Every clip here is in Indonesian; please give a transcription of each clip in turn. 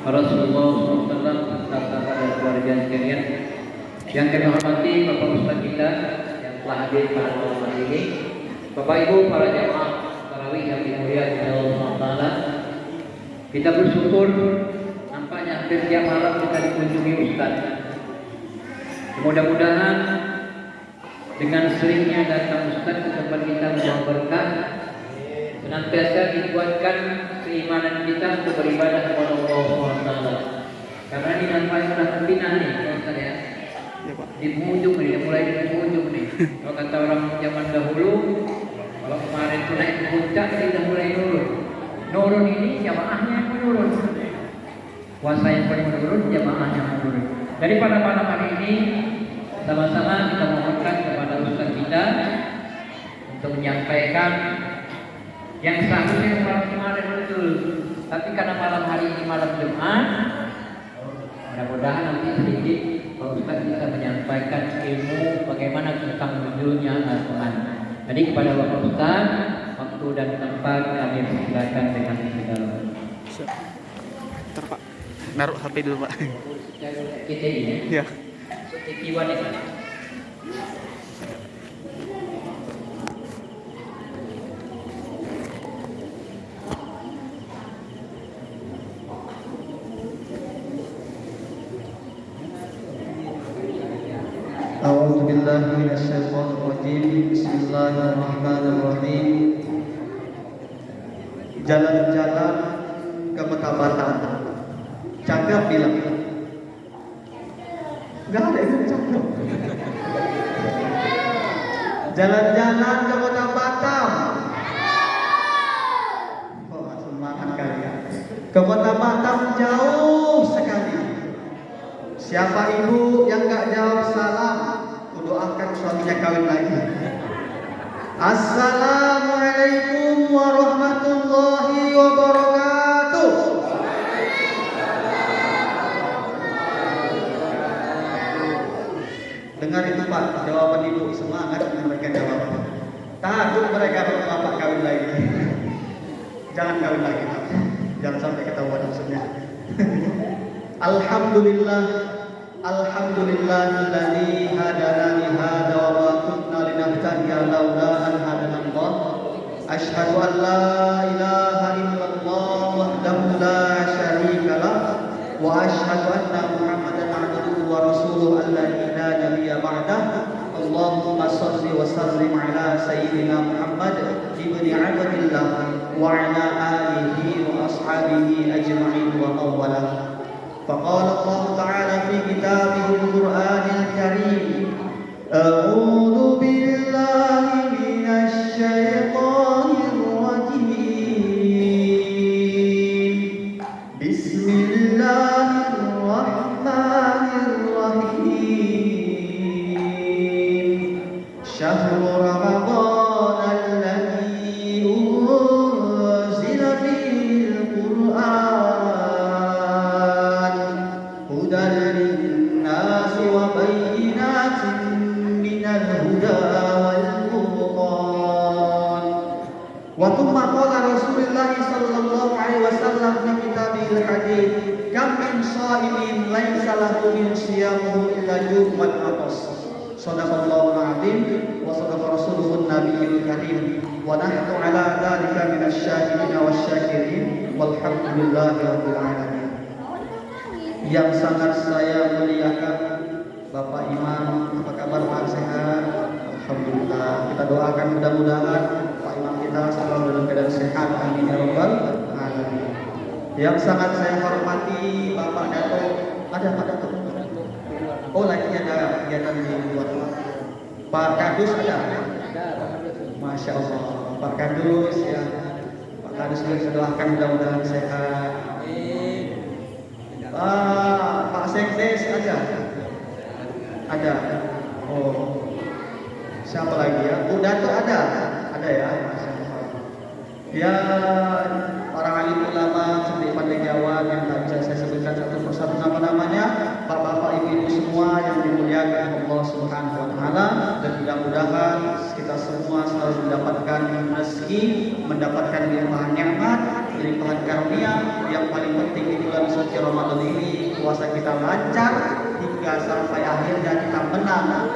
Rasulullah SAW serta pada keluarga sekalian yang kami hormati Bapak Ustaz kita yang telah hadir pada malam hari ini, Bapak Ibu para jamaah tarawih yang dimuliakan oleh Allah Taala. Kita bersyukur nampaknya hampir tiap malam kita dikunjungi Ustaz. Mudah-mudahan dengan seringnya datang Ustaz ke tempat kita membawa berkah, senantiasa dikuatkan keimanan kita untuk beribadah kepada Allah SWT. Karena ini nampaknya sudah pindah nih, Ustaz ya. Di penghujung nih, mulai di penghujung nih. Kalau kata orang zaman dahulu, kalau kemarin itu naik ke puncak, ini sudah mulai nurun. Nurun ini jamaahnya yang menurun. Puasa yang paling menurun, jamaahnya menurun. Jadi pada malam hari ini sama-sama kita mohonkan kepada Ustaz kita untuk menyampaikan yang seharusnya malam kemarin betul, tapi karena malam hari ini malam Jumat, mudah-mudahan nanti sedikit Pak Ustaz bisa menyampaikan ilmu bagaimana tentang nuzulnya Al-Quran. Jadi kepada Bapak Ustaz, waktu dan tempat kami persilakan dengan segala. Ntar Pak, naruh HP dulu Pak. Kita ini. Ya. TV wanita. A'udzu billahi minasyaitonir rajim. Bismillahirrahmanirrahim. Jalan-jalan ke Metabatan. Cakap bilang. Enggak ada yang cakap. Jalan-jalan ke Kota Batam. Oh, semangat kalian. Ke Kota Batam jauh sekali. Siapa ibu yang gak jawab salam, doakan suaminya kawin lagi. Assalamualaikum warahmatullahi wabarakatuh. Dengar itu Pak, jawaban ibu, semangat mereka jawab. Takut mereka kalau bapak kawin lagi. Jangan kawin lagi Pak, jangan sampai ketahuan maksudnya. Alhamdulillah, alhamdulillahilladzi hadana li hadza wa ma kunna linahtadiya laula an hadana Allah. Asyhadu an la ilaha illallah wahdahu la syarika lah wa asyhadu anna Muhammadan abduhu wa rasuluhu alladzi la nabiyya ba'dah. Allahumma shalli wa sallim ala sayyidina Muhammad ibni Abdillah wa ala alihi wa ashabihi ajma'in wa awwalah. فقال الله تعالى في كتابه القرآن الكريم أعوذ بالله من الشيطان الرجيم بسم الله الرحمن الرحيم شهر رمضان الذي أنزل فيه القرآن للناس وبينات من الهدى والفرقان وثم قال رسول الله صلى الله عليه وسلم في كتابه الحديث كم من صائم ليس له من صيامه إلا جوع والعطش صدق الله العظيم وصدق رسوله النبي الكريم ونحن على ذلك من الشاهدين والشاكرين والحمد لله رب العالمين. Yang sangat saya muliakan Bapak Imam, apa kabar Pak? Sehat? Alhamdulillah. Kita doakan mudah-mudahan Pak Imam kita selalu dalam keadaan sehat. Amin ya rabbal alamin. Yang sangat saya hormati Bapak Dato. Ada Pak Dato? Oh, lagi ada kegiatan di luar. Pak Kadus ada? Masya Allah. Pak Kadus ya. Pak Kadus juga doakan mudah-mudahan sehat. Pak Sekdes ada. Oh, siapa lagi ya? Bu Dato ada ya. Ya, para alim ulama seperti Pandegawan yang tak bisa saya sebutkan satu persatu nama-namanya, bapak-bapak ibu-ibu semua yang dimuliakan Allah Subhanahu wa taala, dan mudah-mudahan kita semua selalu mendapatkan rezeki, mendapatkan limpahan nikmat berlimpahan karunia. Yang paling penting di bulan suci Ramadan ini puasa kita lancar hingga sampai akhirnya kita menang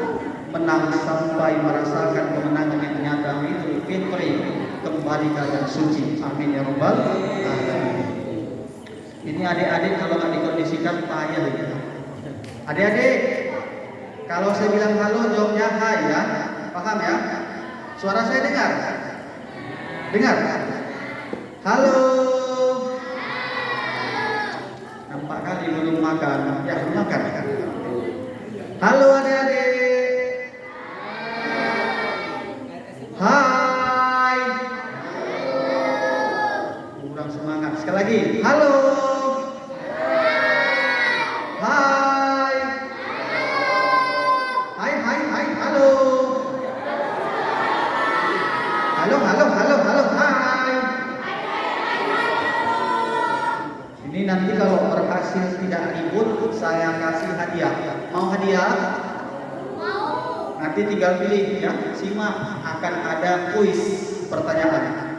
sampai merasakan kemenangan yang nyata. Idul Fitri kembali ke yang suci. Amin ya rabbal alamin. Ini adik-adik kalau nggak dikondisikan payah gitu. Adik-adik, kalau saya bilang halo jawabnya hai ya. Paham ya? Suara saya dengar? Dengar? Halo. Nampak kali belum makan. Ya, belum makan. Halo adik-adik. Hai. Kurang semangat. Sekali lagi. Halo. Hai. Hai, hai, hai. Halo. Halo, halo, halo, halo. Hai. Ini nanti kalau berhasil tidak ribut, saya kasih hadiah. Mau hadiah? Nanti tinggal pilih ya. Simak, akan ada kuis pertanyaan.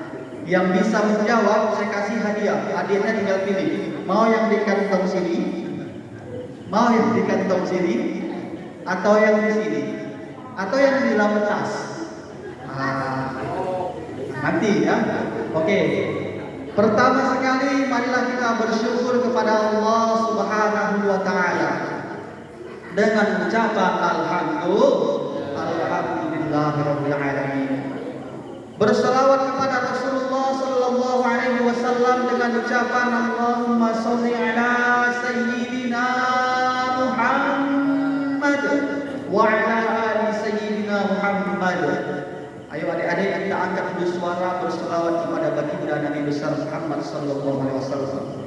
Yang bisa menjawab saya kasih hadiah. Hadiahnya tinggal pilih. Mau yang di kantong sini? Mau yang di kantong sini? Atau yang di sini? Atau yang di dalam tas? Nanti ya. Oke. Pertama sekali marilah kita bersyukur kepada Allah Subhanahu wa taala dengan ucapan alhamdulillahirabbil alamin. Berselawat kepada Rasulullah sallallahu alaihi wasallam dengan ucapan Allahumma shalli ala sayyidina Muhammad wa ala ali sayyidina Muhammad. Ayo adik-adik kita angkat dulu suara berselawat kepada baginda Nabi besar Muhammad sallallahu alaihi wasallam.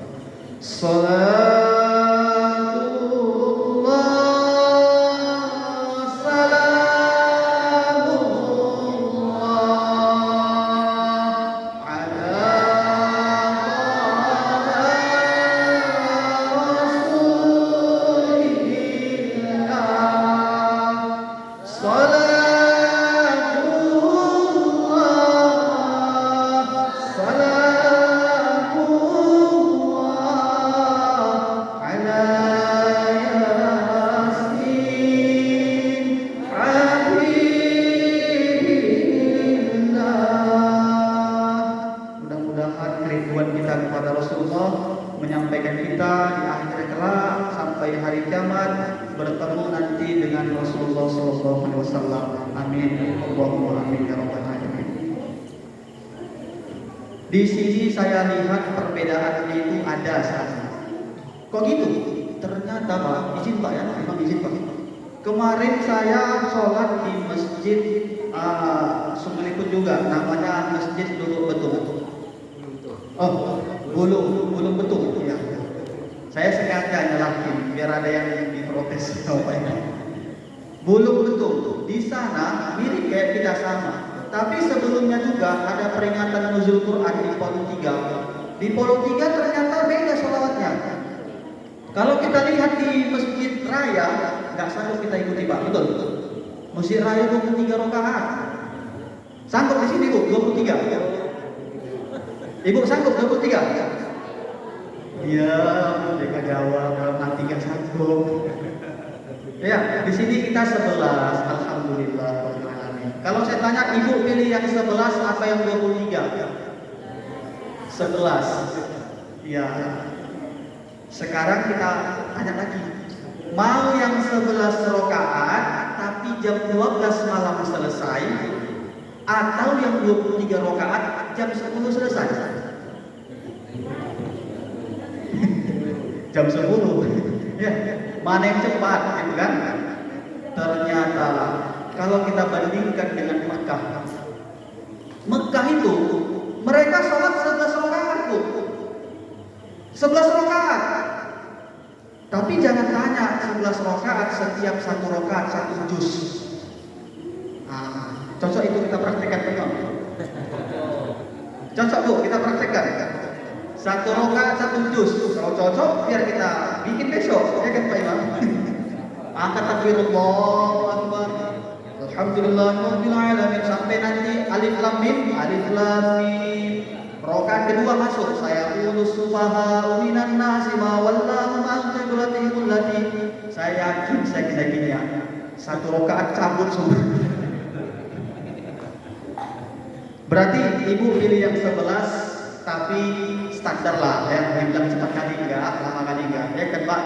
Menyampaikan kita di akhir kelak sampai hari kiamat bertemu nanti dengan Rasulullah sallallahu alaihi wasallam. Amin. Allahumma amin ya rabbal alamin. Di sini saya lihat perbedaan itu ada saja. Kok gitu? Ternyata Pak, izin Pak ya, memang izin Pak. Kemarin saya sholat di masjid Sumberikut juga, namanya Masjid Dulu Betul. Oh, Bulung Betul ya. Saya sengaja nyalahin biar ada yang diprotes apa ini. Bulung Betul. Di sana mirip kayak kita sama. Tapi sebelumnya juga ada peringatan nuzul Quran di Polu 3. Di Polu 3 ternyata beda sholawatnya. Kalau kita lihat di Masjid Raya, nggak sanggup kita ikuti Pak, betul? Masjid Raya 23 rakaat. Sanggup di sini Bu, 23. Ibu sanggup 23? Iya, mereka jawab dalam hati kan sanggup. Ya, di sini kita 11. Alhamdulillah. Kalau saya tanya ibu pilih yang 11 apa yang 23? 11. Ya. Sekarang kita tanya lagi. Mau yang 11 rakaat tapi jam 12 malam selesai atau yang 23 rakaat jam 10 selesai? Jam 10. Ya, mana yang cepat gitu kan? Ternyata kalau kita bandingkan dengan Mekah itu mereka sholat 11 rakaat Bu. 11 rakaat. Tapi jangan tanya 11 rakaat setiap satu rakaat satu juz. Cocok itu kita praktekkan penuh. Cocok Bu, kita praktekkan. Satu rakaat satu juz. Kalau cocok biar kita bikin besok, ya kan Pak Imam? Angkat takbir Allahu Akbar. Alhamdulillahirabbil alamin sampai nanti alif lam mim Rokaat kedua masuk, saya ulus sufaha minan nasi ma wallahu an qiblatihim allati. Saya yakin saya gini-gini ya. Satu rokaat cabut semua. Berarti ibu pilih yang 11, tapi standar lah, yang bilang cepat kali enggak, lama kali enggak. Ya kan Pak?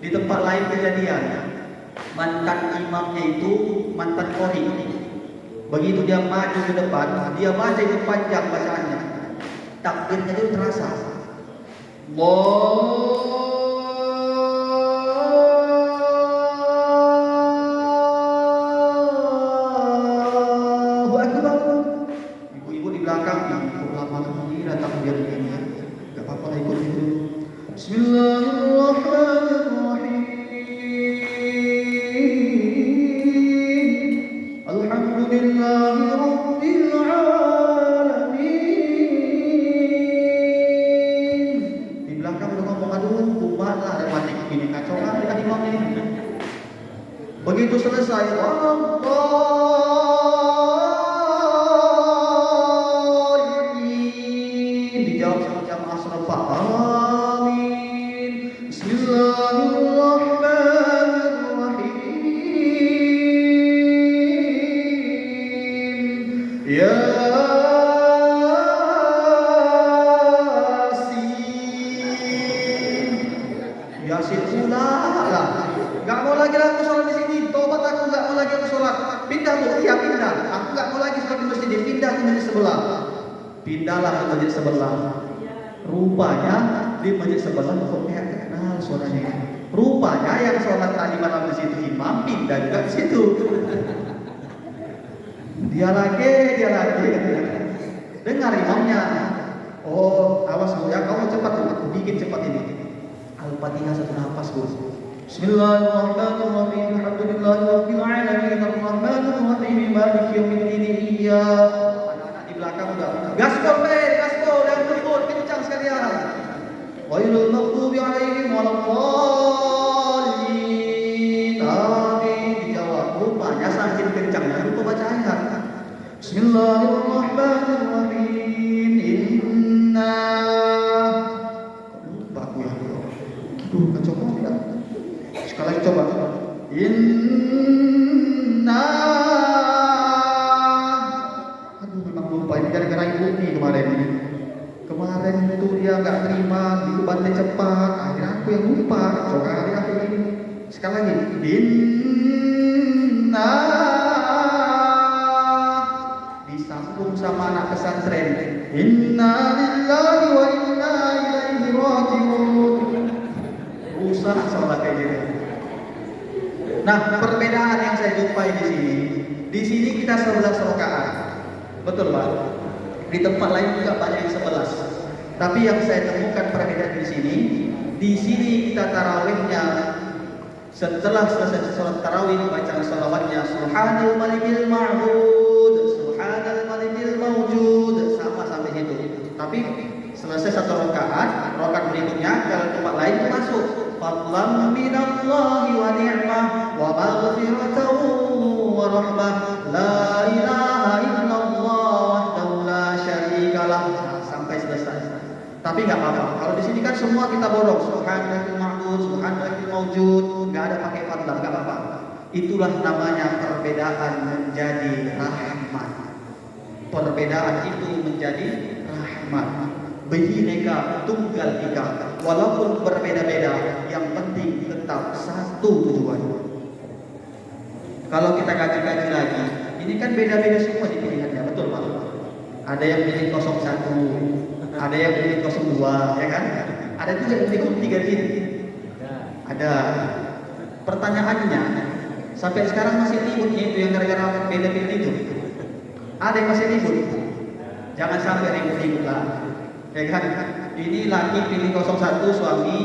Di tempat lain kejadian, mantan imamnya itu mantan qori. Begitu dia maju ke depan, dia baca itu panjang bacaannya. Takbirnya itu terasa. Allahu Akbar. Ibu-ibu di belakang, ibu lama mengira takbir ini. Enggak apa-apa lah ikut itu. Bismillahirrahmanirrahim. Alhamdulillahi rabbil alamin. Di belakang udah ngomong aduh umat lah ada mati gini kacau kali tadi imam ini. Begitu selesai dijawab sama jamaah serupa amin. Bismillahirrahmanirrahim. Yasin ulah lah. Gak mau lagi aku sholat di sini. Tobat aku gak mau lagi aku sholat. Pindah Bu, iya pindah. Aku gak mau lagi sholat di masjid. Pindah ke masjid sebelah. Pindahlah ke masjid sebelah. Rupanya di masjid sebelah kok kayak kenal suaranya. Rupanya yang sholat tadi malam di situ imam pindah juga ke situ. Dia lagi. Dengar imamnya. Oh, awas Bu ya, kamu cepat Bu, bikin cepat ini. Al-Fatihah satu nafas Bu. Bismillahirrahmanirrahim. Alhamdulillahirabbil alamin arrahmanirrahim maliki yaumiddin iyyaka. Anak-anak di belakang udah. Gaspol dan berbut kencang sekalian. Ghairil maghdubi alaihim waladdallin. Amin. Dijawab. Rupanya saking kencangnya lupa baca ayat. Bismillahirrahmanirrahim. Inna. Lupa aku ya. Kacau tidak? Sekali lagi coba. Inna. Aduh memang lupa ini gara-gara ibu ini kemarin. Kemarin itu dia nggak terima, dibantai cepat. Akhirnya aku yang lupa. Coba kali aku ini. Sekali lagi. Inna. Disambung sama anak pesantren. Inna lillahi wa inna ilaihi raji'un. Usaha sholat kayak gitu. Nah, perbedaan yang saya jumpai di sini. Di sini kita 11 rakaat. Betul, Pak? Di tempat lain juga banyak yang 11. Tapi yang saya temukan perbedaan di sini kita tarawihnya setelah selesai sholat tarawih baca salawatnya Subhanal Malikil Ma'bud, Subhanal Malikil Mawjud, sama sampai situ. Tapi selesai satu rakaat berikutnya kalau tempat lain masuk fadlan minallahi wa ni'mah wa maghfiratan wa rahmah la ilaha illallah wahdahu la syarikalah sampai selesai. Tapi nggak apa-apa. Kalau di sini kan semua kita borong Subhanallahil ma'bud, Subhanallahil mawjud, nggak ada pakai fadlan, nggak apa-apa. Itulah namanya perbedaan menjadi rahmat. Perbedaan itu menjadi rahmat. Bhinneka tunggal ika, walaupun berbeda-beda, yang penting tetap satu tujuan. Kalau kita kaji-kaji lagi, ini kan beda-beda semua di pilihannya, betul Pak? Ada yang pilih 01, ada yang pilih 02, ya kan? Ada juga yang pilih 3 gini. Ada. Pertanyaannya, sampai sekarang masih ributnya itu yang gara-gara beda-beda itu. Ada yang masih ribut. Jangan sampai ribut-ribut lah. Ya kan? Ini laki pilih 01 suami,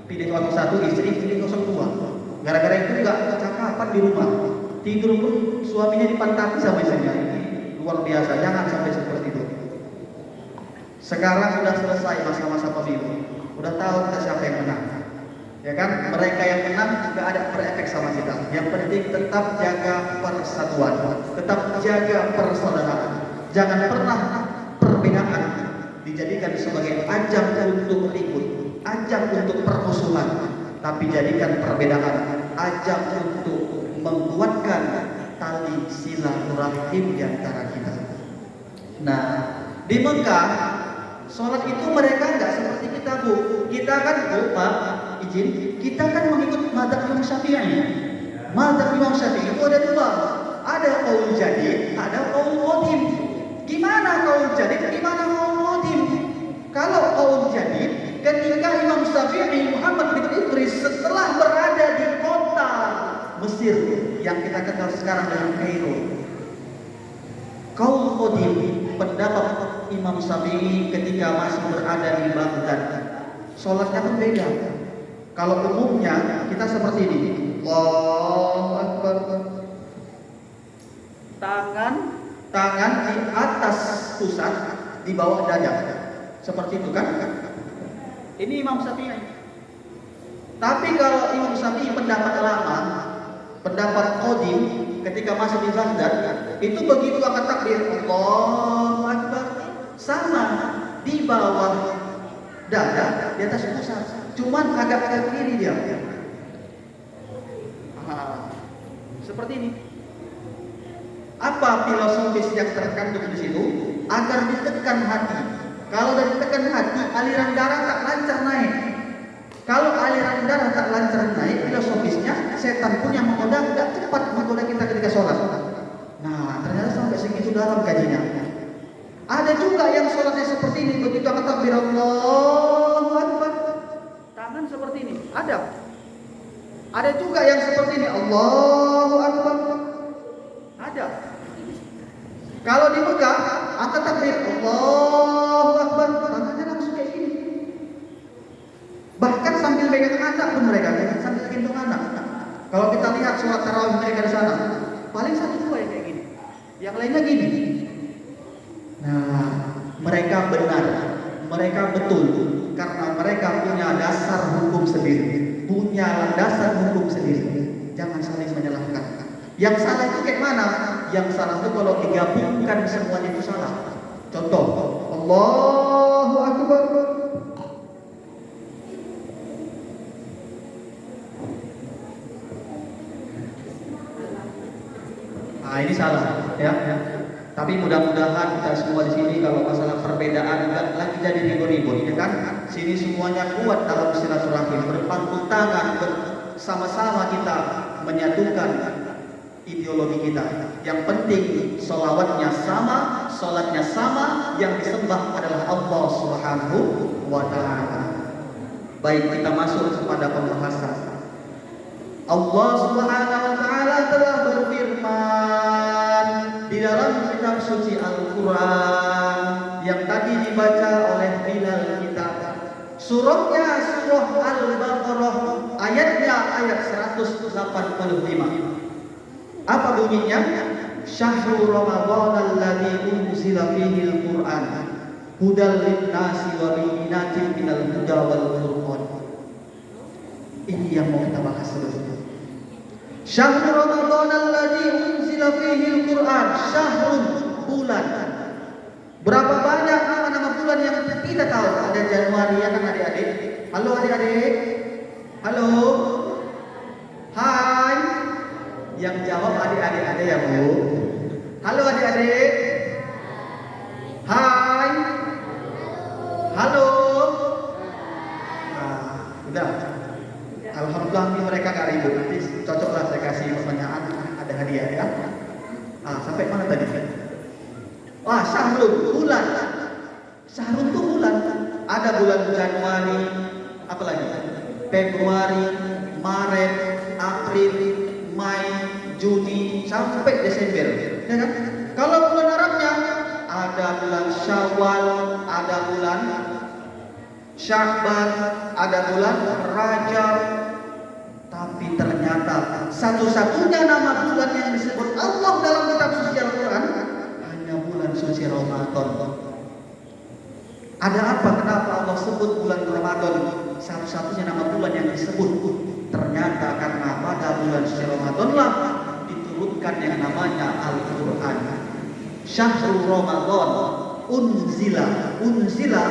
pilih 01 istri, pilih 02. Gara-gara itu enggak cakapan di rumah. Tidur pun suaminya dipantaki sama istrinya. Ini luar biasa, jangan sampai seperti itu. Sekarang sudah selesai masa-masa pemilu. Udah tahu kita siapa yang menang. Ya kan? Mereka yang menang enggak ada berefek sama kita. Yang penting tetap jaga persatuan, tetap jaga persaudaraan. Jangan pernah perbedaan dijadikan sebagai ajang untuk ribut, ajang untuk permusuhan, tapi jadikan perbedaan ajang untuk menguatkan tali silaturahim di antara kita. Nah, di Mekah sholat itu mereka nggak seperti kita, Bu. Kita kan, Bu, Pak, izin, kita kan mengikut mazhab Imam Syafi'i. Mazhab Imam Syafi'i itu ada dua, ada qaul jadid, ada qaul qadim. Gimana qaul jadid, gimana qaul qadim? Kalau qaul jadid, ketika Imam Syafi'i Muhammad bin Idris setelah berada di kota Mesir yang kita kenal sekarang dengan Kairo, qaul qadim, pendapat Imam Syafi'i ketika masih berada di Baghdad, sholatnya pun beda. Kalau umumnya kita seperti ini, Allahu Akbar, tangan di atas pusat, di bawah dada, seperti itu kan? Ini Imam Syafi'i. Tapi kalau Imam Syafi'i pendapat lama, pendapat qadim, ketika masih di Baghdad, itu begitu angkat takbir, Allahu Akbar, sama di bawah dada, di atas pusat, cuman agak ke kiri dia. Seperti ini. Apa filosofis yang terkandung di situ? Agar ditekan hati. Kalau dari tekan hati, aliran darah tak lancar naik. Kalau aliran darah tak lancar naik, filosofisnya setan pun yang menggoda tidak cepat menggoda kita ketika sholat. Nah, ternyata sampai segitu dalam kajinya. Ada juga yang sholatnya seperti ini, begitu angkat takbir Allahu Akbar, tangan seperti ini. Ada juga yang seperti ini, Allahu Akbar. Ada. Kalau di Mekah, angkat takbir Allahu Akbar, tangannya langsung kayak gini. Bahkan sambil pegang anak pun mereka, sambil gendong anak. Kalau kita lihat sholat tarawih mereka di sana, paling satu dua yang kayak gini, yang lainnya gini. Nah, mereka benar, mereka betul, karena mereka punya dasar hukum sendiri, punya dasar hukum sendiri. Jangan saling menyalahkan. Yang salah itu kayak mana? Yang salah itu kalau digabungkan semuanya itu salah. Contoh, Allahu Akbar. Nah, ini salah, ya. Tapi mudah-mudahan kita semua di sini kalau masalah perbedaan enggak lagi jadi ribut-ribut, ya kan? Sini semuanya kuat dalam silaturahim, berpangku tangan, bersama-sama kita menyatukan ideologi kita. Yang penting sholawatnya sama, sholatnya sama, yang disembah adalah Allah Subhanahu wa Ta'ala. Baik, kita masuk kepada pembahasan. Allah Subhanahu wa Ta'ala telah berfirman di dalam kitab suci Al-Quran yang tadi dibaca oleh Bilal kita. Surahnya surah Al-Baqarah, ayatnya ayat 185. Apa bunyinya? Syahrul Ramadan alladzi unzila fihi al-Qur'an hudal lin-nasi wa bayyinatin minal huda wal furqan. Ini yang mau kita bahas selanjutnya. Syahrul Ramadan alladzi unzila fihi al-Qur'an, syahrun, bulan. Berapa banyak nama-nama bulan yang kita tahu? Ada Januari, ya kan adik-adik? Halo adik-adik. Halo. Hai. Yang jawab adik-adik ada ya, Bu? Halo adik-adik. Hai. Halo. Nah, udah. Alhamdulillah nih mereka gak ribut. Nanti cocoklah saya kasih pertanyaan, ada hadiah ya. Sampai mana tadi? Syahrul, bulan. Syahrul itu bulan. Ada bulan Januari, apa lagi? Februari, Maret, April, Mei, Juni sampai Desember, ya kan? Kalau bulan Arabnya ada bulan Syawal, ada bulan Sya'ban, ada bulan Rajab. Tapi ternyata satu-satunya nama bulan yang disebut Allah dalam kitab suci Al-Quran hanya bulan suci Ramadan. Ada apa? Kenapa Allah sebut bulan Ramadan? Satu-satunya nama bulan yang disebut. Ternyata karena pada bulan suci Ramadan lah diturunkan yang namanya Al-Quran. Syahrul Ramadan unzila. Unzila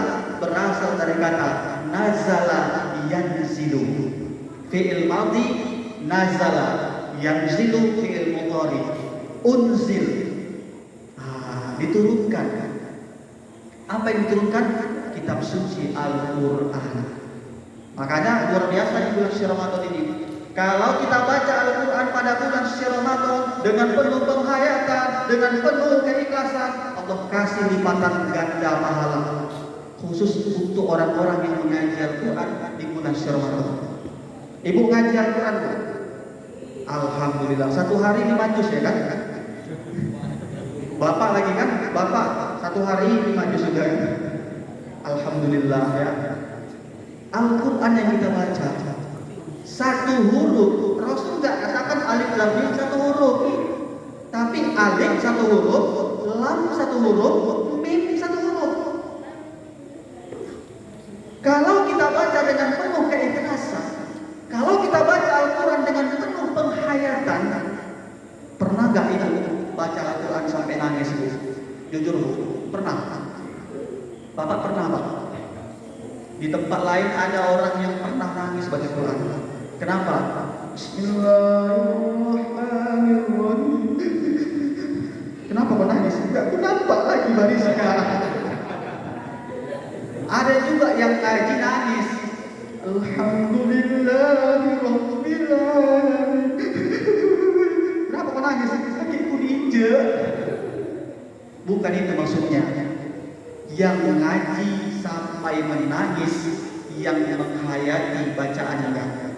berasal dari kata nazala yanzilu. Fi'il madhi nazala, yanzilu fi'il mudhari. Unzil, diturunkan. Apa yang diturunkan? Kitab suci Al-Quran. Makanya luar biasa di bulan suci Ramadan ini. Kalau kita baca Al-Quran pada bulan suci Ramadan dengan penuh penghayatan, dengan penuh keikhlasan, Allah kasih lipatan ganda pahala. Khusus untuk orang-orang yang mengaji Al-Quran di bulan suci Ramadan. Ibu ngaji Al-Quran, Bu? Alhamdulillah, 1 hari 5 juz ya kan? Bapak lagi kan? Bapak 1 hari 5 juz juga. Alhamdulillah ya. Al-Quran yang kita baca 1 huruf, Rasul nggak katakan alif lam mim 1 huruf, tapi alif 1 huruf, lam 1 huruf, mim 1 huruf. Kalau kita baca dengan penuh keikhlasan, kalau kita baca Al-Quran dengan penuh penghayatan, pernah nggak ibu baca Al-Quran sampai nangis, Bu? Jujur, Bu, pernah? Bapak pernah, Pak? Di tempat lain ada orang yang pernah nangis baca Quran. Kenapa? Bismillahirrahmanirrahim. Kenapa kok nangis? Enggak aku nampak lagi barisnya. Ada juga yang ngaji nangis. Alhamdulillahirabbil alamin. Kenapa kok nangis? Kakiku diinjek. Bukan itu maksudnya. Yang ngaji sampai menangis, yang menghayati bacaannya.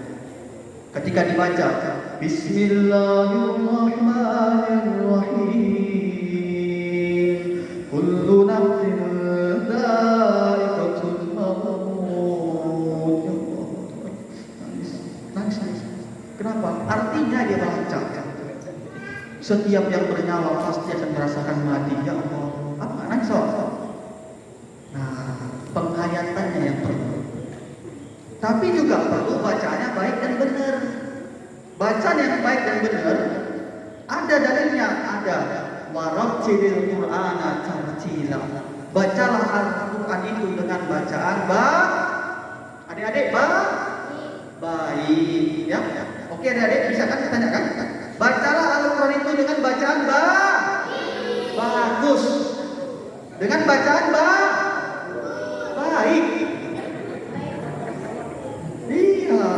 Ketika dibaca Bismillahirrahmanirrahim, kullu nafsin dha'iqatul maut. Nangis. Kenapa? Artinya dia baca, setiap yang bernyawa pasti akan merasakan mati. Ya Allah, apa nangis? Nah, penghayatannya yang perlu. Tapi juga perlu bacaannya baik dan benar. Bacaan yang baik dan benar ada dalilnya, ada warattilil Qur'ana tartila. Bacalah Al-Qur'an itu dengan bacaan adik-adik baik ya. Oke adik-adik, bisa kan ditanya kan? Bacalah Al-Qur'an itu dengan bacaan bagus. Dengan bacaan baik. Iya.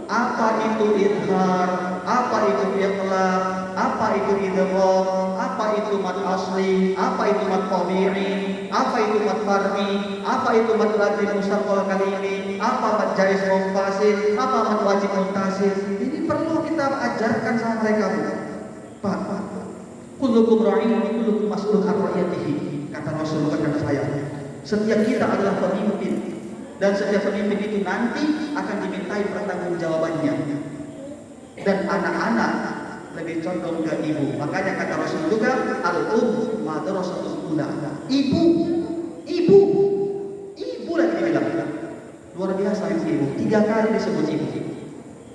Apa itu idhar? Apa itu iqlab? Apa itu idgham? Apa itu mad asli? Apa itu mad tabi'i? Apa itu mad far'i? Apa itu mad lazim mustaqal kalimi? Apa mad jaiz munfasil? Apa mad wajib muntasil? Ini perlu kita ajarkan sama mereka. Pak, kullukum ra'in wa kullukum mas'ulun 'an ra'iyatihi. Kata Rasulullah dan saya. Setiap kita adalah pemimpin, dan setiap pemimpin itu nanti akan dimintai pertanggungjawabannya. Dan anak-anak lebih condong ke ibu. Makanya kata Rasul juga, al-um madrasatul ula. Ibu lagi dibilang. Luar biasa ibu. 3 kali disebut ibu.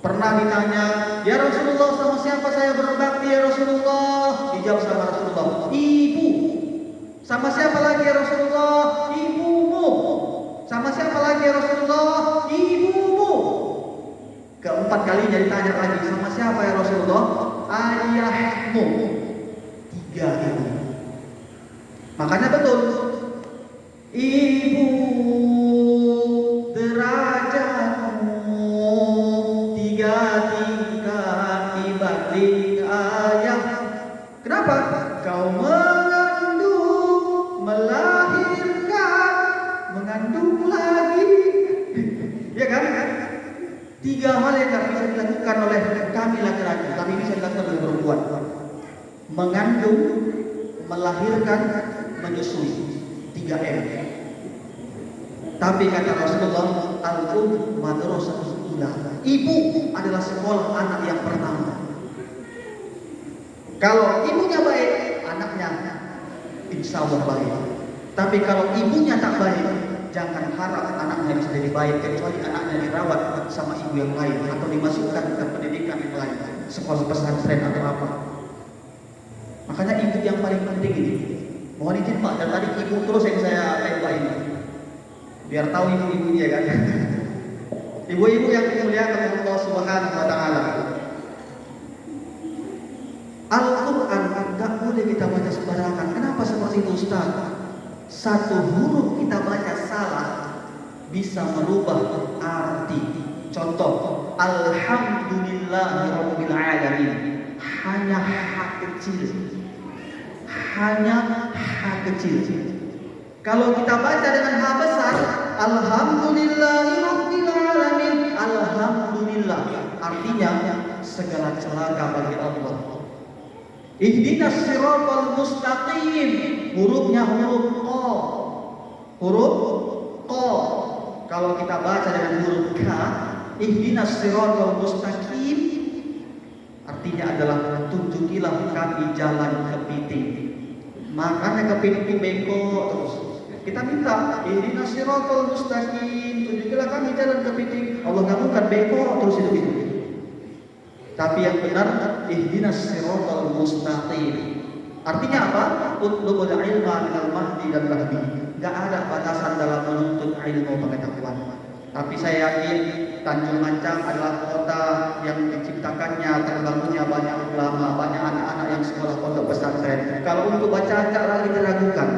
Pernah ditanya, ya Rasulullah, sama siapa saya berbakti ya Rasulullah? Dijawab sama Rasulullah, ibu. Sama siapa lagi ya Rasulullah? Ibumu. Sama siapa lagi ya Rasulullah? Ibumu. Keempat kalinya ditanya lagi, sama siapa ya Rasulullah? Ayahmu. 3 ibu. Makanya betul, ibu derajatmu 3 tingkat dibanding ayah. Kenapa? Kau mengandung lagi, ya kan? 3 hal yang tak bisa dilakukan oleh kami laki-laki, tapi bisa dilakukan oleh perempuan: mengandung, melahirkan, menyusui. 3M. Tapi kata Rasulullah, al-um madrasatul ula. Ibu adalah sekolah anak yang pertama. Kalau ibunya baik, anaknya insya Allah baik. Tapi kalau ibunya tak baik, jangan harap anaknya bisa jadi baik, kecuali anaknya dirawat sama ibu yang lain atau dimasukkan ke pendidikan yang lain, sekolah pesantren atau apa. Makanya ibu yang paling penting ini. Mohon izin Pak, dari tadi ibu terus yang saya tembak ini. Biar tahu ibu-ibu ya kan. Ibu-ibu yang dimuliakan Allah Subhanahu wa taala. Al-Qur'an enggak boleh kita baca sembarangan. Kenapa seperti itu Ustaz? Satu huruf kita baca salah bisa merubah arti. Contoh, Alhamdulillahirabbil alamin. Hanya hak kecil. Hanya hak kecil. Kalau kita baca dengan hak besar, Alhamdulillahirabbil alamin. Alhamdulillah artinya segala celaka bagi Allah. Ihdinas siratal mustaqim. Hurufnya huruf qa. Huruf qa. Kalau kita baca dengan huruf ka, ihdinas siratal mustaqim artinya adalah tunjukilah kami jalan kepiting. Makanya kepiting bengkok terus. Kita minta ihdinas siratal mustaqim, tunjukilah kami jalan kepiting. Allah ngabulkan bengkok terus itu. Tapi yang benar ihdinas siratal mustaqim. Artinya apa? Utlubul ilma minal mahdi dan lahdi. Enggak ada batasan dalam menuntut ilmu pengetahuan. Tapi saya yakin Tanjung Mancang adalah kota yang diciptakannya terbangunnya banyak ulama, banyak anak-anak yang sekolah pondok pesantren. Kalau untuk baca enggak lagi diragukan.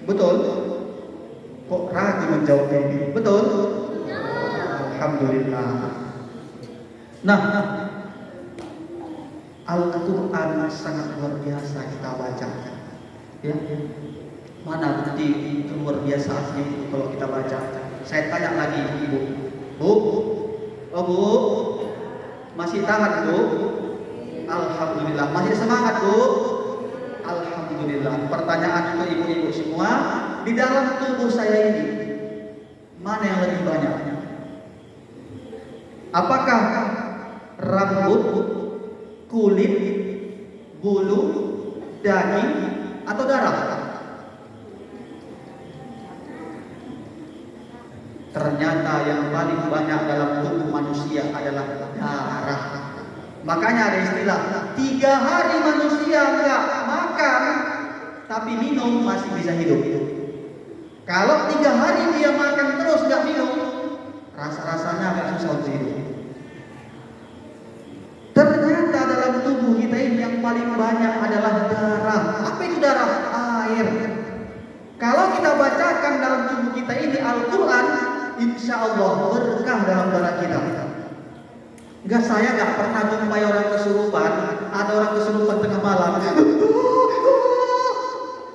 Betul? Kok ragu menjawab ini? Betul? Alhamdulillah. Nah, Al-Quran sangat luar biasa kita baca. Ya. Mana bukti luar biasa asli kalau kita baca? Saya tanya lagi ibu. Bu? Oh bu? Masih tahan bu? Alhamdulillah. Masih semangat bu? Alhamdulillah. Pertanyaan untuk ibu-ibu semua, di dalam tubuh saya ini mana yang lebih banyak? Apakah rambut, kulit, bulu, daging, atau darah? Ternyata yang paling banyak dalam tubuh manusia adalah darah. Makanya ada istilah 3 hari manusia enggak makan tapi minum masih bisa hidup. Kalau 3 hari dia makan terus enggak minum, rasa-rasanya agak susah untuk hidup. Ternyata dalam tubuh kita ini yang paling banyak adalah darah. Apa itu darah? Air. Kalau kita bacakan dalam tubuh kita ini Al-Quran, insya Allah berkah dalam darah kita. Enggak, saya enggak pernah jumpai orang kesurupan. Ada orang kesurupan tengah malam,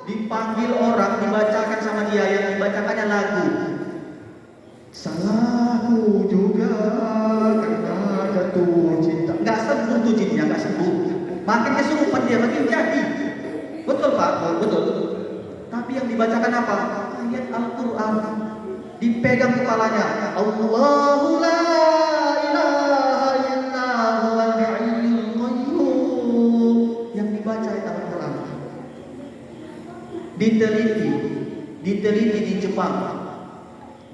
dipanggil orang, dibacakan sama dia, yang dibacakannya lagu. Salahku juga karena jatuh cinta. Enggak sembuh tuh jinnya, enggak sembuh. Makin kesurupan dia, makin jadi. Betul Pak? Betul. Tapi yang dibacakan apa? Ayat Al-Quran. Dipegang kepalanya. Allahu la ilaha illa huwal hayyul qayyum. Yang dibaca ayat Al-Quran. Diteliti di Jepang.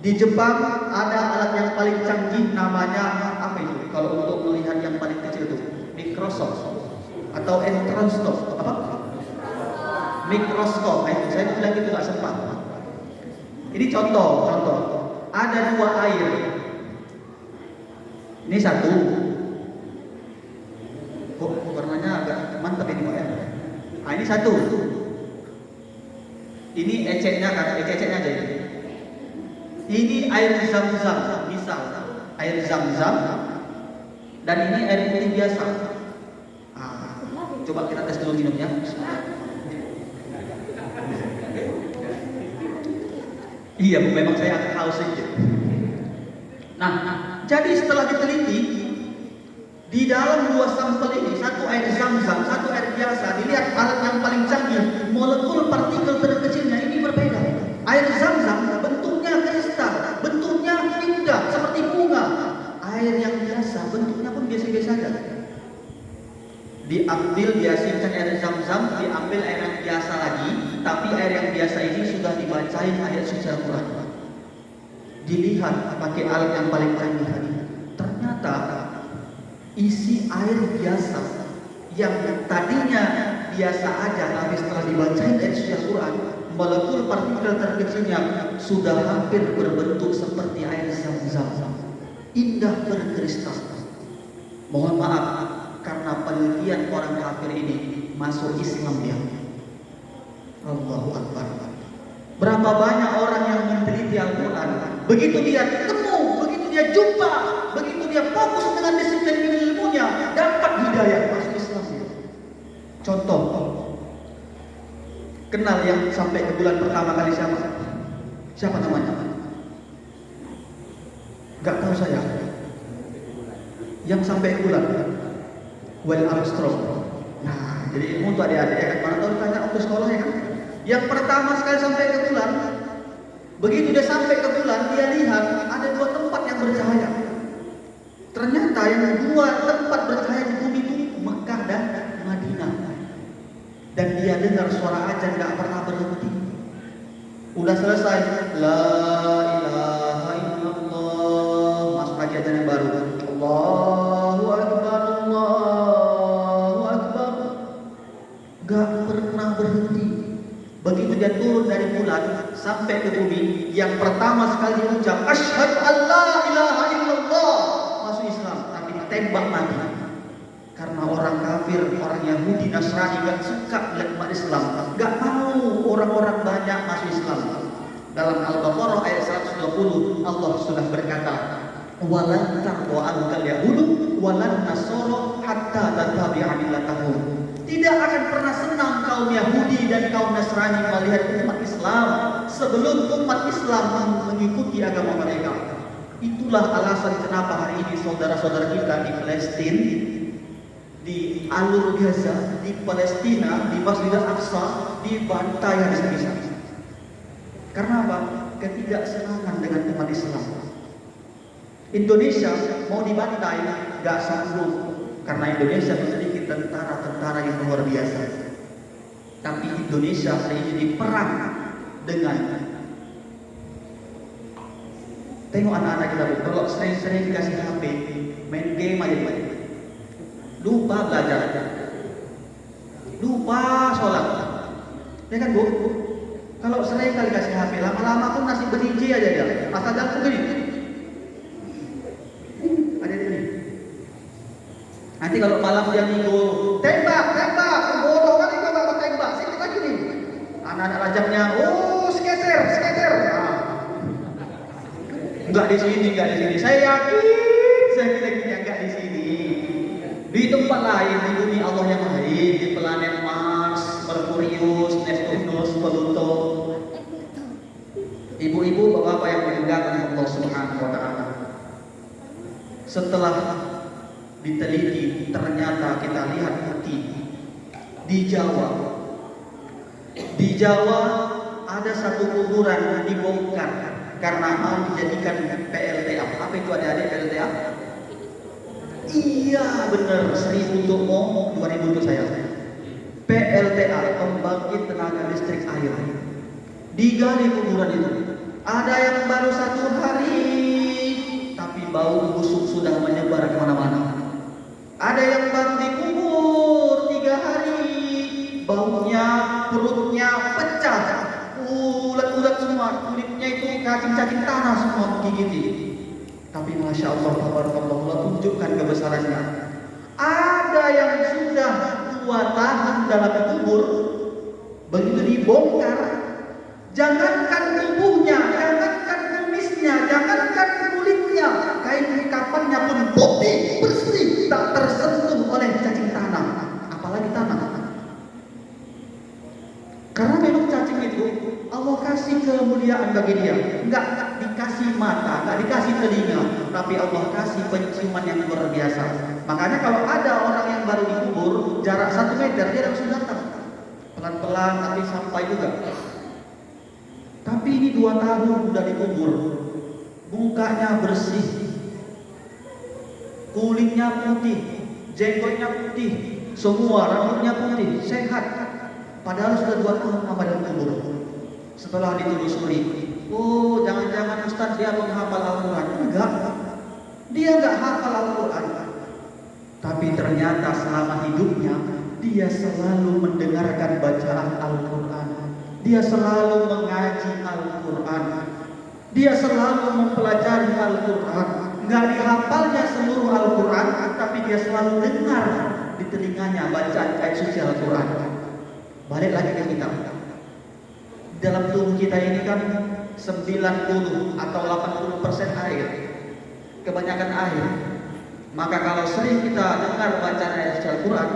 Di Jepang ada alat yang paling canggih, namanya apa itu? Kalau untuk melihat yang paling kecil itu mikroskop atau entroskop. Apa? Mikroskop. Saya bilang gitu nggak sempat. Ini contoh. Ada 2 air. Ini satu. Kok warnanya agak mantap ini Pak ya? Nah, ini satu. Ini eceknya aja ini. Ini air zam-zam, misal air zam-zam, dan ini air putih biasa. Coba kita tes dulu minumnya. Iya, memang saya agak haus saja. Nah, jadi setelah diteliti, di dalam 2 sampel ini, satu air zam-zam, satu air biasa, dilihat alat yang paling canggih, molekul partikel terkecilnya ini berbeda. Air zam-zam bentuknya kristal, bentuknya indah seperti bunga. Air yang biasa bentuknya pun biasa-biasa saja. Diambil, diasinkan air zam-zam, diambil air yang biasa lagi, tapi air yang biasa ini sudah dibacain ayat suci Al-Quran. Dilihat pakai alat yang paling canggih tadi. Ternyata isi air biasa yang tadinya biasa aja, tapi setelah dibacain ayat suci Al-Quran, molekul partikel terkecilnya sudah hampir berbentuk seperti air zam-zam, indah berkristal. Mohon maaf, karena penelitian orang kafir ini masuk Islam dia. Allahu Akbar. Berapa banyak orang yang meneliti Al-Quran, begitu dia ketemu, begitu dia jumpa, begitu dia fokus dengan disiplin ilmunya, dapat hidayah, masuk Islam dia. Contoh, kenal yang sampai ke bulan pertama kali siapa? Siapa namanya? Gak tahu saya. Yang sampai ke bulan, Neil Armstrong. Nah, jadi ilmu untuk adik-adik ya kan, mana tahu tanya waktu sekolah ya kan. Yang pertama sekali sampai ke bulan, begitu dia sampai ke bulan, dia lihat ada dua tempat yang bercahaya. Ternyata yang dua tempat bercahaya di bumi itu Mekah dan Madinah. Dan dia dengar suara azan gak pernah berhenti. Udah selesai, la ilaha illallah, masuk lagi azan yang baru, Allahu Akbar, Allahu Akbar. Gak pernah berhenti. Begitu dia turun dari bulan sampai ke bumi, yang pertama sekali ucap asyhadu an la ilaha illallah, masuk Islam, tapi ditembak mati. Karena orang kafir, orang Yahudi, Nasrani gak suka melihat umat Islam, gak mau orang-orang banyak masuk Islam. Dalam Al-Baqarah ayat 120 Allah sudah berkata, walan tardu ankal yahudu walan nasara hatta tattabi'a millatahum. Tidak akan pernah senang kaum Yahudi dan kaum Nasrani melihat umat Islam sebelum umat Islam mengikuti agama mereka. Itulah alasan kenapa hari ini saudara-saudara kita di Palestina, di alur Gaza, di Palestina, di Masjid Al-Aqsa dibantai habis-habisan. Karena apa? Ketidaksenangan dengan umat Islam. Indonesia mau dibantai gak sanggup, karena Indonesia memiliki tentara-tentara yang luar biasa. Tapi Indonesia hari ini diperang dengan, tengok anak-anak kita kalau sering-sering dikasih HP, main game aja, lupa belajar, lupa sholat, ya kan Bu? Kalau sering kali kasih HP, lama-lama pun masih berinci aja dia, asal jalan begini. Ada di sini. Nanti kalau malam dia minggu, tembak, bodoh kali kau baru tembak, sedikit lagi nih. Anak-anak lajaknya, oh skater. Nah. Enggak di sini. Saya yakin enggak di sini. Di tempat lain, di bumi Allah yang lain, di planet Mars, Merkurius, Neptunus, Pluto. Ibu-ibu, bapak-bapak yang dimuliakan Allah Subhanahu wa taala. Setelah diteliti, ternyata kita lihat bukti di Jawa ada satu kuburan dibongkar karena mau dijadikan PLTA. Apa itu adik-adik PLTA? Iya benar, 1000 untuk Mo, 2000 untuk saya. PLTA, pembangkit tenaga listrik air. Digali kuburan itu. Ada yang baru 1 hari, tapi bau busuk sudah menyebar kemana-mana. Ada yang baru dikubur 3 hari, baunya, perutnya pecah, ulat-ulat semua, kulitnya itu cacing-cacing tanah semua menggigiti. Tapi Masya Allah, Allah tunjukkan kebesarannya. Ada yang sudah 2 tahun dalam kubur, begitu dibongkar, jangankan tubuhnya, jangankan kumisnya, jangankan kulitnya, kain kafannya pun putih, bersih, tak tersentuh oleh cacing tanah, apalagi tanah. Karena memang cacing itu Allah kasih kemuliaan bagi dia. Enggak dikasih mata, enggak dikasih telinga, tapi Allah kasih penciuman yang luar biasa. Makanya kalau ada orang yang baru dikubur, jarak 1 meter dia langsung datang. Pelan-pelan nanti sampai juga. Tapi ini 2 tahun sudah dikubur, mukanya bersih, kulitnya putih, jenggotnya putih, semua rambutnya putih, sehat. Padahal sudah 2 tahun lama dalam kubur. Setelah ditelusuri, oh jangan-jangan Ustaz dia menghafal Al-Quran. Enggak, dia enggak hafal Al-Quran. Tapi ternyata selama hidupnya dia selalu mendengarkan bacaan Al-Quran, dia selalu mengaji Al-Quran, dia selalu mempelajari Al-Quran. Nggak dihafalnya seluruh Al-Quran, tapi dia selalu dengar di telinganya bacaan ayat suci Al-Quran. Balik lagi ke kita. Dalam tubuh kita ini kan 90 atau 80% air, kebanyakan air. Maka kalau sering kita dengar bacaan ayat suci Al-Quran,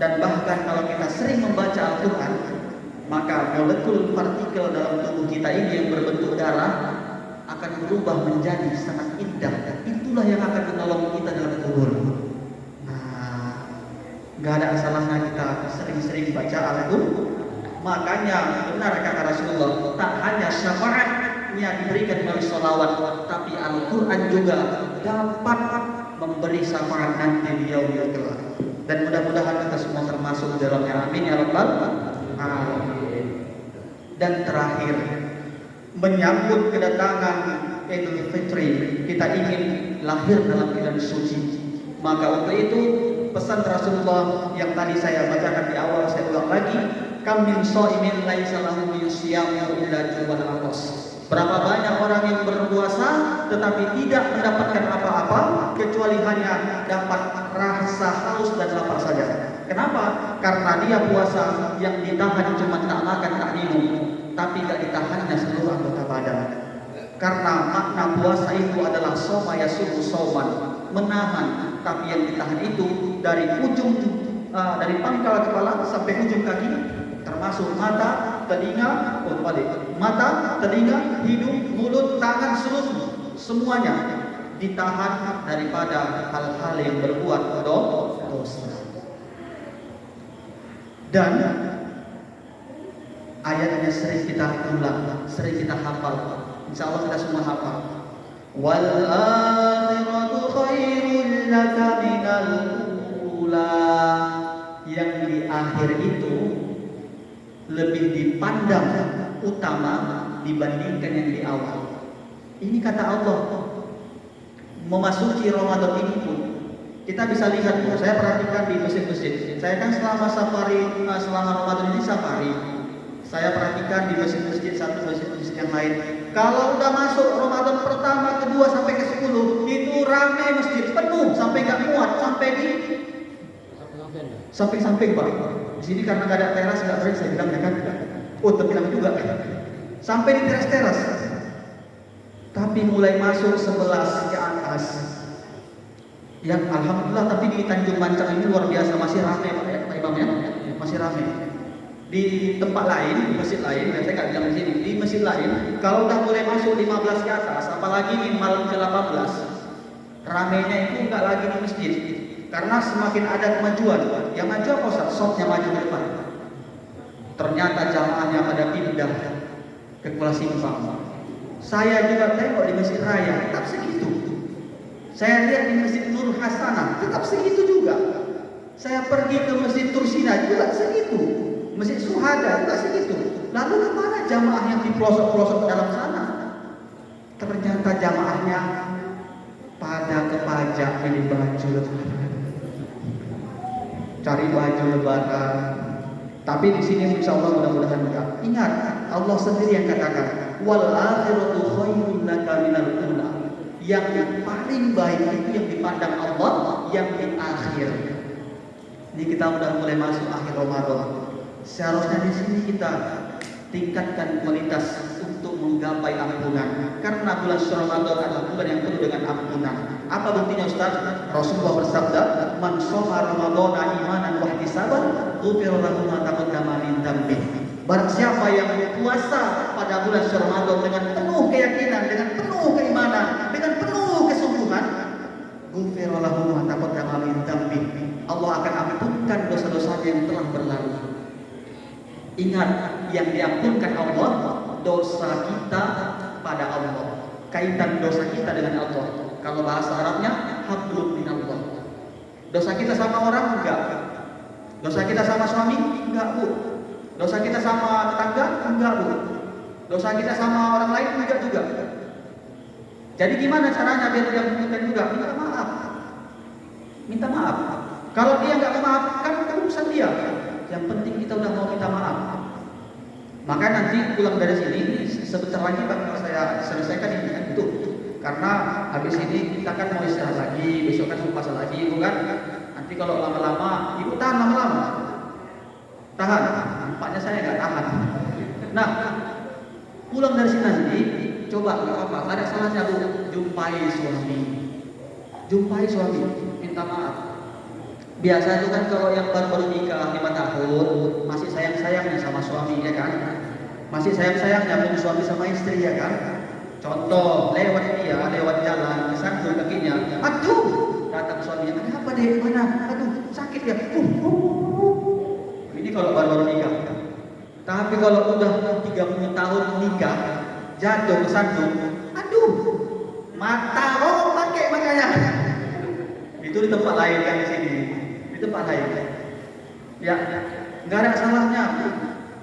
dan bahkan kalau kita sering membaca Al-Quran, maka molekul partikel dalam tubuh kita ini yang berbentuk darah akan berubah menjadi sangat indah. Itulah yang akan menolong kita dalam kubur. Nah, nggak ada salahnya kita sering-sering baca Al-Quran. Makanya benar kata Rasulullah, tak hanya syafaatnya diberikan melalui sholawat, tapi Al-Quran juga dapat memberi syafaat nanti di yaumil kelak. Dan mudah-mudahan kita semua termasuk dalamnya. Amin ya rabbal alamin. Dan terakhir, menyambut kedatangan Idul Fitri, kita ingin lahir dalam keadaan suci. Maka untuk itu pesan Rasulullah yang tadi saya bacakan di awal, saya ulang lagi, kam min shaimin laisa lahu min siyamihi illa ju'al atas. Berapa banyak orang yang berpuasa tetapi tidak mendapatkan apa-apa kecuali hanya dapat rasa haus dan lapar saja. Kenapa? Karena dia puasa yang ditahan cuma tak makan tak minum, tapi gak ditahannya seluruh anggota badan. Karena makna puasa itu adalah soma yasumu sauman, menahan, tapi yang ditahan itu dari ujung dari pangkal kepala sampai ujung kaki, termasuk mata, telinga, mata, telinga, hidung, mulut, tangan, semuanya ditahan daripada hal-hal yang berbuat dosa. Dan ayatnya sering kita ulang, sering kita hafal. Insya Allah kita semua hafal. Wal akhiratu khairul laka minal ula. Yang di akhir itu lebih dipandang utama dibandingkan yang di awal. Ini kata Allah. Memasuki Ramadan ini pun kita bisa lihat, saya perhatikan di masjid-masjid. Saya kan selama Ramadan ini safari. Saya perhatikan di masjid-masjid satu, masjid-masjid yang lain. Kalau udah masuk Ramadan pertama, kedua sampai ke 10, itu ramai masjid, penuh sampai nggak muat, sampai di samping-samping Pak. Di sini karena nggak ada teras, nggak boleh saya bilang ya kan. Oh, terbilang juga. Sampai di teras-teras. Tapi mulai masuk 11 ke atas. Yang alhamdulillah, tapi di Tanjung Mancang ini luar biasa, masih ramai Pak Imam ya, masih ramai. Di tempat lain, di masjid lain, saya nggak bilang di sini, di masjid lain, kalau udah mulai masuk 15 ke atas, apalagi di malam ke-18, ramainya itu nggak lagi di masjid, karena semakin ada kemajuan. Yang maju apa Ustaz? Shotnya maju ke depan. Ternyata jamaahnya pada pindah ke Kuala Simpang. Saya juga tengok di Masjid Raya, tetap segitu. Saya lihat di Masjid Nur Hasanah, tetap segitu juga. Saya pergi ke Masjid Tursina, juga segitu. Masjid Suhada, juga segitu. Lalu kemana jamaah yang di pelosok-pelosok dalam sana? Ternyata jamaahnya pada kepajak beli baju lebaran. Cari baju lebaran. Tapi di sini insya Allah mudah-mudahan enggak. Ingat, Allah sendiri yang katakan, wal akhiratu khairun laka minal ula. Yang paling baik itu yang dipandang Allah yang di akhir. Ini kita udah mulai masuk akhir Ramadan. Seharusnya di sini kita tingkatkan kualitas untuk menggapai ampunan. Karena bulan Ramadan adalah bulan yang penuh dengan ampunan. Apa buktinya Ustaz? Rasulullah bersabda, "Man shoma Ramadhana imanan wa ihtisaban, ghufira lahu ma taqaddama min dzambi." Barang siapa yang berpuasa pada bulan Ramadan dengan penuh keyakinan, dengan penuh keimanan, dengan penuh kesungguhan, ghufira lahu ma taqaddama min dzambi. Allah akan ampunkan dosa-dosanya yang telah berlalu. Ingat, yang diampunkan Allah dosa kita pada Allah. Kaitan dosa kita dengan Allah. Kalau bahasa Arabnya hablum minallah. Dosa kita sama orang enggak. Dosa kita sama suami enggak, Bu. Dosa kita sama tetangga enggak, Bu. Dosa kita sama orang lain enggak juga. Jadi gimana caranya biar dia juga? Minta maaf. Minta maaf. Kalau dia enggak memaafkan, urusan dia. Yang penting kita udah mau minta maaf. Maka nanti pulang dari sini sebentar lagi bakal saya selesaikan ini kan itu. Karena habis ini kita kan mau istirahat lagi, besok kan mau puasa lagi, bukan? Nanti kalau lama-lama, ibu tahan lama-lama. Tahan. Nampaknya saya nggak tahan. Nah, pulang dari sini nanti, coba nggak apa, ada salahnya bu, jumpai suami, minta maaf. Biasa itu kan kalau yang baru nikah 5 tahun masih sayang-sayangnya sama suami ya kan, masih sayang-sayangnya punya suami sama istri ya kan. Contoh lewat jalan kesandung kakinya, aduh datang suaminya, ada apa deh mana, aduh sakit ya, ini kalau baru nikah. Tapi kalau udah 30 tahun nikah jatuh kesandung, aduh mata pakai makanya. Itu di tempat lain kan di sini. Tempat lain. Ya, nggak ada salahnya.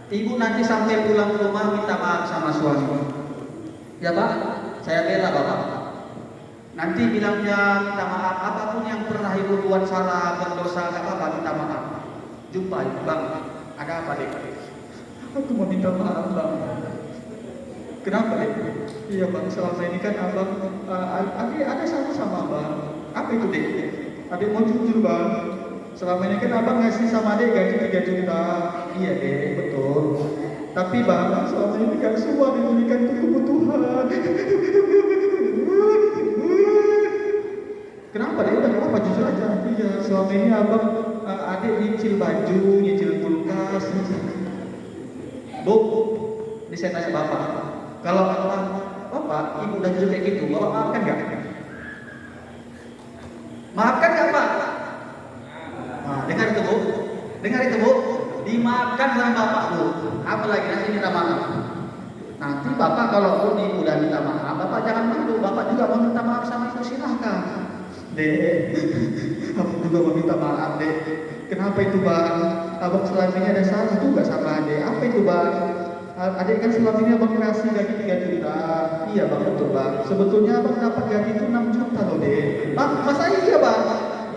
Ibu nanti sampai pulang ke rumah minta maaf sama suami. Ya Pak, saya bela Bapak. Nanti bilangnya minta maaf apapun yang pernah ibu buat salah, berdosa, nggak apa-apa minta maaf. Jumpa Bang, ada apa dek? Aku mau minta maaf Bang. Kenapa dek? Iya Bang, selama ini kan abang ada sama Bang. Apa itu dek? Adik mau jujur Bang. Selama ini kan abang ngasih sama adek gaji 3 juta. Iya deh, betul. Tapi bang, selama ini kan semua diberikan untuk kebutuhan. Kenapa deh? Udah kenapa jujur aja. Iya, selama ini abang adek nyicil baju, nyicil kulkas. Bu, ini saya tanya bapak. Kalau bapak, ibu udah jujur kayak gitu, bapak maafkan nggak? Maafkan nggak Pak? Nah, dengar itu bu, dimaafkan sama bapak bu. Apalagi nanti minta maaf. Nanti bapak kalau ibu udah minta maaf, bapak jangan malu. Bapak juga mau minta maaf sama ibu, silahkan. Dek, aku juga mau minta maaf dek. Kenapa itu bang? Abang selama ini ada salah juga sama adek. Apa itu bang? Adek kan selama ini abang ngasih gaji 3 juta. Iya bang, betul bang. Sebetulnya abang dapat gaji itu 6 juta loh dek. Bang, masa iya bang?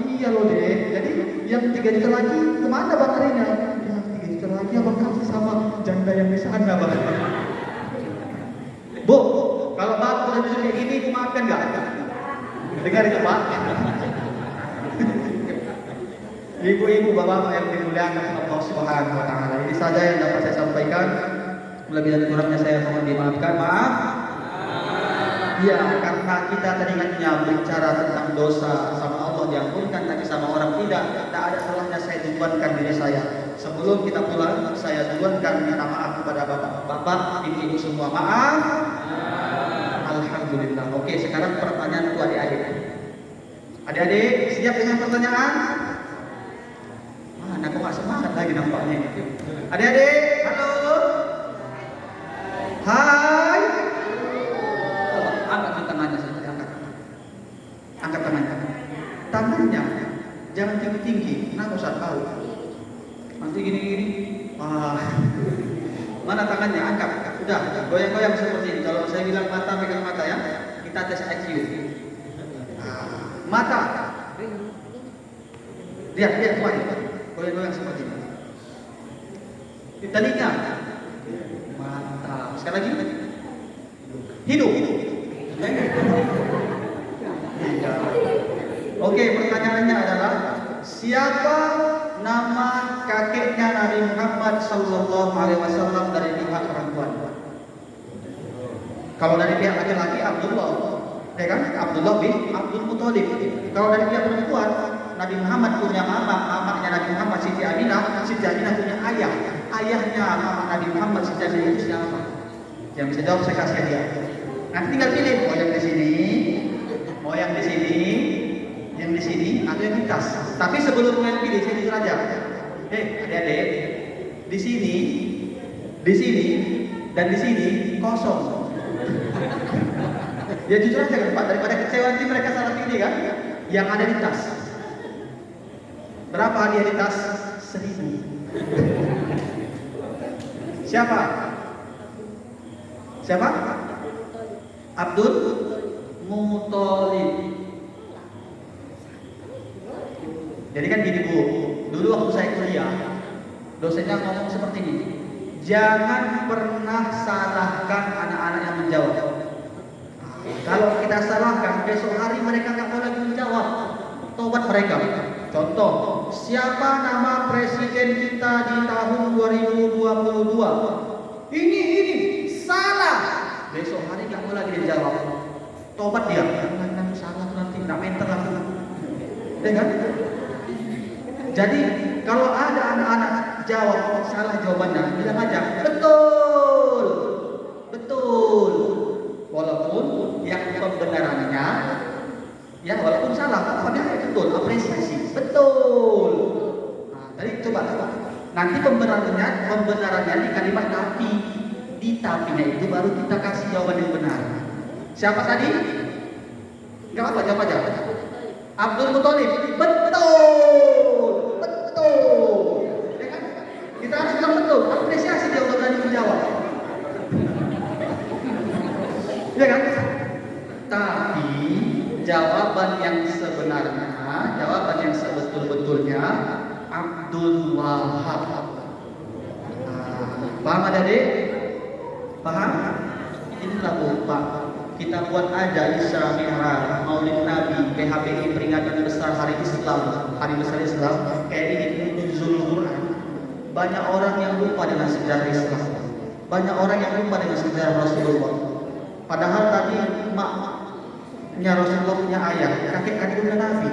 Iya loh dek. Jadi yang 3 juta lagi kemana bang harinya? Ya 3 juta lagi abang kasih sama janda yang di sana bang. Bu, kalau bapak udah jujur kayak gini, ibu maafkan nggak? Dengar itu pak. Ibu-ibu, bapak yang dimuliakan Allah Subhanahu Wa Taala. Ini saja yang dapat saya sampaikan. Lebih dan kurangnya saya mohon dimaafkan. Maaf. Ya, karena kita tadinya bicara tentang dosa sama Allah diampunkan, tapi sama orang tidak ada salahnya saya tujuankan diri saya. Sebelum kita pulang, saya tujuankan minta maaf kepada bapak, ibu-ibu semua. Maaf. Alhamdulillah. Oke, sekarang pertanyaan untuk adik-adik. Adik-adik, siap dengan pertanyaan? Mana kok nggak semangat lagi nampaknya? Adik-adik, halo. Hai. Angkat tangannya saja, angkat tangannya. Tangannya jangan tinggi-tinggi, kenapa Ustaz tahu? Nanti gini-gini. Wah. Mana tangannya? Angkat. Udah, goyang-goyang seperti ini. Kalau saya bilang mata, pegang mata ya. Kita tes IQ. Mata. Lihat semuanya. Goyang-goyang seperti ini. Telinga. Mata. Sekali lagi. Hidung. Oke, pertanyaannya adalah siapa nama kakeknya Nabi Muhammad Sallallahu Alaihi Wasallam dari pihak perempuan? Kalau dari pihak laki-laki Abdullah, ya kan? Abdullah bin Abdul Muthalib. Kalau dari pihak perempuan Nabi Muhammad punya mamanya Nabi Muhammad Siti Aminah. Siti Aminah punya ayah. Ayahnya mama Nabi Muhammad Siti Aminah itu siapa? Yang bisa jawab saya kasih dia. Nanti tinggal pilih mau yang di sini, mau yang di sini, yang di sini atau yang di tas. Tapi sebelum kalian pilih, saya jujur aja. Adik-adik, di sini, dan di sini kosong. Ya jujur aja kan Pak, daripada kecewa nanti mereka salah pilih kan. Yang ada di tas. Berapa hadiah di tas? 1.000. Siapa? Abdul Muthalib. Jadi kan gini Bu, dulu Dulu waktu saya kuliah, dosennya ngomong seperti ini. Jangan pernah salahkan anak-anak yang menjawab. Kalau kita salahkan, besok hari mereka nggak mau lagi menjawab. Tobat mereka. Contoh, siapa nama presiden kita di tahun 2022? Ini salah. Besok hari nggak mau lagi dijawab. Tobat dia. Jangan salah nanti nggak mental lagi. Ya kan? Jadi kalau ada anak-anak jawab salah jawabannya, bilang aja betul, betul. Walaupun yang pembenarannya, ya walaupun salah, tapi betul, apresiasi, betul. Nah, tadi coba. Nanti pembenarannya di kalimat tapi, di tapinya itu baru kita kasih jawaban yang benar. Siapa tadi? Gak apa, jawab aja. Abdul Muthalib, betul, betul. Ya kan? Kita harus bilang betul, apresiasi dia udah berani menjawab. Ya kan? Tapi jawaban yang sebenarnya, jawaban yang sebetul-betulnya Abdul Wahab. Paham adik? Paham? Inilah Pak. Kita buat aja Isra Mi'raj, Maulid Nabi, PHBI peringatan besar Hari Islam, Hari Besar Islam, kayak ini Nuzul Quran. Banyak orang yang lupa dengan sejarah Islam. Banyak orang yang lupa dengan sejarah Rasulullah. Padahal tadi maknya Rasulullah punya ayah, kakek kandungnya Nabi.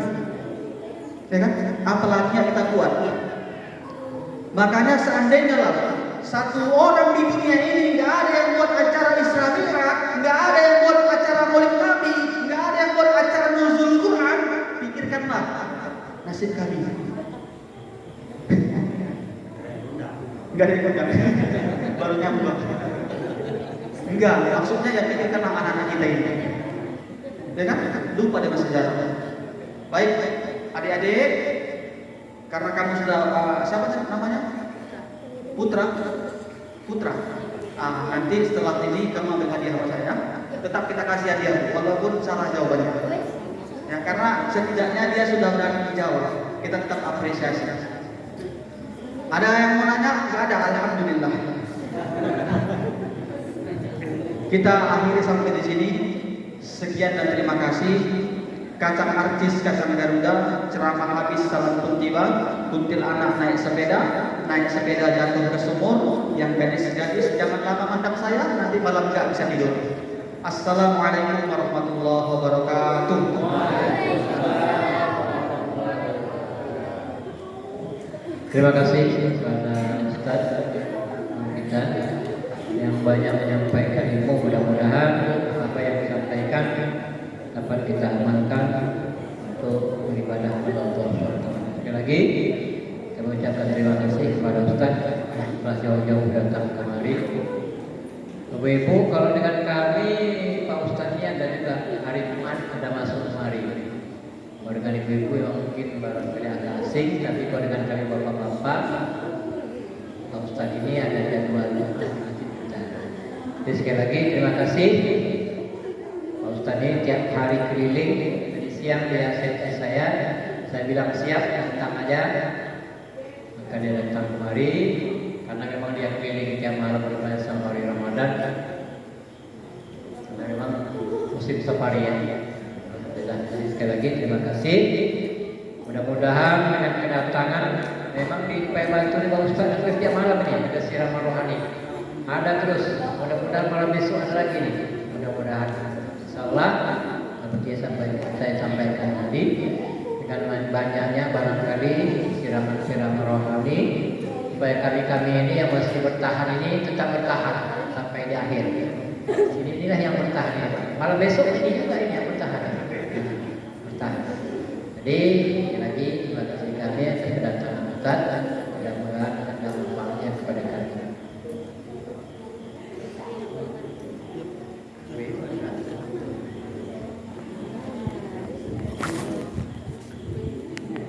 Ya kan? Apalagi yang kita buat. Makanya seandainya lah satu orang di dunia ini nggak ada yang buat acara Isra Mi'raj, nggak ada yang buat acara Maulid Nabi, nggak ada yang buat acara Nuzul Quran, pikirkanlah nasib kami. Nggak ada yang buat, baru nyambung. Enggak, maksudnya ya pikirkanlah anak-anak kita ini. Ya kan? Lupa dengan sejarah. Baik, adik-adik, karena kamu sudah siapa sih namanya? Putra. Nanti setelah ini kamu ambil hadiah sama saya. Tetap kita kasih hadiah walaupun salah jawabannya. Ya, karena setidaknya dia sudah berani menjawab. Kita tetap apresiasi. Ada yang mau nanya? Enggak ada. Alhamdulillah. Kita akhiri sampai di sini. Sekian dan terima kasih. Kacang artis, kacang Garuda, ceramah habis, salam pun tiba. Kuntil anak naik sepeda jatuh ke sumur. Yang gadis-gadis jangan lama mandang saya, nanti malam gak bisa tidur. Assalamualaikum warahmatullahi wabarakatuh. Terima kasih kepada Ustaz kita yang banyak menyampaikan ilmu. Mudah-mudahan apa yang disampaikan dapat kita amalkan untuk beribadah kepada Allah. Sekali lagi kami ucapkan terima kasih kepada Ustaz telah jauh-jauh datang kemari. Bapak Ibu, kalau dengan kami Pak Ustaz ini ada juga hari Jumat ada masuk kemari. Kalau dengan ibu-ibu yang mungkin barangkali agak asing, tapi kalau dengan kami bapak-bapak, Pak Ustaz ini ada jadwal masjid kita. Jadi sekali lagi terima kasih. Pak Ustaz ini tiap hari keliling. Tadi siang dia SMS saya bilang siap, datang aja. Maka dia datang kemari. Karena memang dia keliling tiap malam bermain sama hari Ramadan. Karena memang musim safari ya. Jadi sekali lagi terima kasih. Mudah-mudahan dengan kedatangan memang di bantu di Pak Ustaz terus tiap malam ini ada siraman rohani. Ada terus. Mudah-mudahan malam besok ada lagi nih. Mudah-mudahan insyaallah seperti saya sampaikan tadi dengan banyaknya barangkali siraman-siraman rohani supaya kami ini yang masih bertahan ini tetap bertahan sampai di akhir. Inilah yang bertahan ya. Malam besok ini juga ini yang bertahan. Bertahan. Jadi lagi